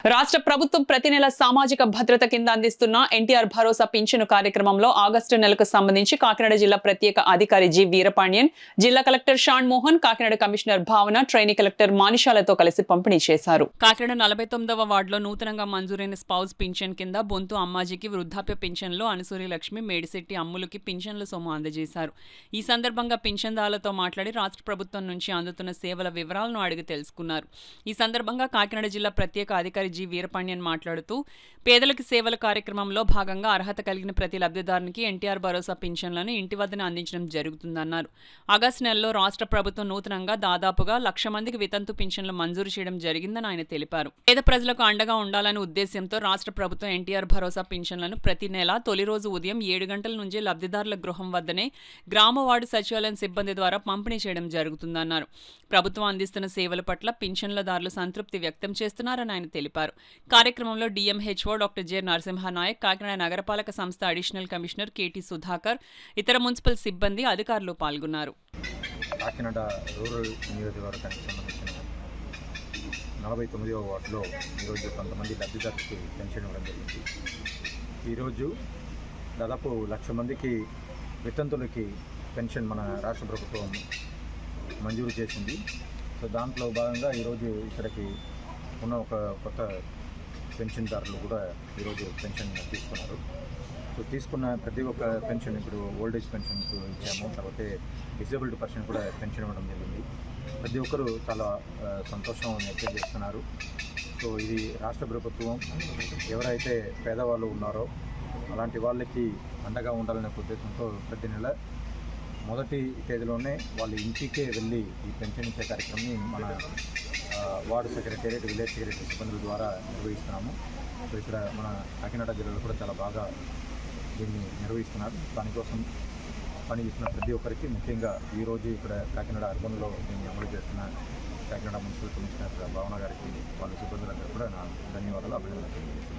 రాష్ట్ర ప్రభుత్వం ప్రతి నెల సామాజిక భద్రత కింద అందిస్తున్న ఎన్టీఆర్ భరోసా పింఛను కార్యక్రమంలో ఆగస్టు నెలకు సంబంధించి కాకినాడ జిల్లా ప్రత్యేక అధికారి జి వీరపాండ్యన్, జిల్లా కలెక్టర్ షాన్ మోహన్, కాకినాడ కమిషనర్ భావన, ట్రైనీ కలెక్టర్ మానిషాలతో కలిసి పంపిణీ చేశారు. కాకినాడ 49వ వార్డులో నూతనంగా మంజూరైన స్పౌస్ పింఛన్ కింద బొంతు అమ్మాజీకి వృద్ధాప్య పింఛన్లో అనుసూరి లక్ష్మి, మేడిశెట్టి అమ్ములకి పింఛన్ల సొమ్ము అందజేశారు. ఈ సందర్భంగా పింఛన్దారులతో మాట్లాడి రాష్ట్ర ప్రభుత్వం నుంచి అందుతున్న సేవల వివరాలను అడిగి తెలుసుకున్నారు. ఈ సందర్భంగా కాకినాడ జిల్లా ప్రత్యేక అధికారి జి వీరపాండ్యన్ మాట్లాడుతూ, పేదలకు సేవల కార్యక్రమంలో భాగంగా అర్హత కలిగిన ప్రతి లబ్ధిదారునికి ఎన్టీఆర్ భరోసా పింఛన్లను ఇంటి వద్దనే అందించడం జరుగుతుందన్నారు. ఆగస్టు నెలలో రాష్ట్ర ప్రభుత్వం నూతనంగా దాదాపుగా 1,00,000 మందికి వితంతు పింఛన్లు మంజూరు చేయడం జరిగిందని ఆయన తెలిపారు. పేద ప్రజలకు అండగా ఉండాలనే ఉద్దేశ్యంతో రాష్ట్ర ప్రభుత్వం ఎన్టీఆర్ భరోసా పింఛన్లను ప్రతి నెల తొలి రోజు ఉదయం 7 గంటల నుంచే లబ్ధిదారుల గృహం వద్దనే గ్రామ వార్డు సచివాలయం సిబ్బంది ద్వారా పంపిణీ చేయడం జరుగుతుందన్నారు. ప్రభుత్వం అందిస్తున్న సేవల పట్ల పింఛన్లదారులు సంతృప్తి వ్యక్తం చేస్తున్నారని ఆయన తెలిపారు. కార్యక్రమంలో DMHO doctor J Narasimha Naik, Kakinada నగరపాలక సంస్థ అడిషనల్ కమిషనర్ కెటి సుధాకర్, ఇతర మున్సిపల్ సిబ్బంది, అధికారులు పాల్గొన్నారు. కాకినాడ రూరల్ నియోజకవర్గానికి సంబంధించిన 49వ వార్డులో ఈరోజు కొంతమంది లబ్ధిదారులకు పెన్షన్ ఇవ్వడం జరిగింది. ఈరోజు దాదాపు 1,00,000 మందికి వితంతులకి పెన్షన్ మన రాష్ట్ర ప్రభుత్వం మంజూరు చేసింది. సో దాంట్లో భాగంగా ఈరోజు ఇక్కడికి ఉన్న ఒక కొత్త పెన్షన్దారులు కూడా ఈరోజు పెన్షన్ తీసుకున్నారు. సో తీసుకున్న ప్రతి ఒక్క పెన్షన్ ఇప్పుడు ఓల్డేజ్ పెన్షన్కు ఇచ్చాము, తర్వాత డిసేబుల్డ్ పర్సన్ కూడా పెన్షన్ ఇవ్వడం జరిగింది. ప్రతి ఒక్కరూ చాలా సంతోషం వ్యక్తం చేస్తున్నారు. సో ఇది రాష్ట్ర ప్రభుత్వం ఎవరైతే పేదవాళ్ళు ఉన్నారో అలాంటి వాళ్ళకి అండగా ఉండాలనే ఉద్దేశంతో ప్రతి నెల మొదటి తేదీలోనే వాళ్ళ ఇంటికే వెళ్ళి ఈ పెన్షన్ ఇచ్చే కార్యక్రమాన్ని మన వార్డు సెక్రటేరియట్, విలేజ్ సెక్రటరీ సిబ్బందుల ద్వారా నిర్వహిస్తున్నాము. సో ఇక్కడ మన కాకినాడ జిల్లాలో కూడా చాలా బాగా దీన్ని నిర్వహిస్తున్నారు. దానికోసం పనిచేస్తున్న ప్రతి ఒక్కరికి, ముఖ్యంగా ఈరోజు ఇక్కడ కాకినాడ అర్బన్లో దీన్ని అమలు చేస్తున్న కాకినాడ మున్సిపల్ కమిషనర్ భావన గారికి, వాళ్ళ సిబ్బందులందరూ కూడా నా ధన్యవాదాలు, అభినందనలు.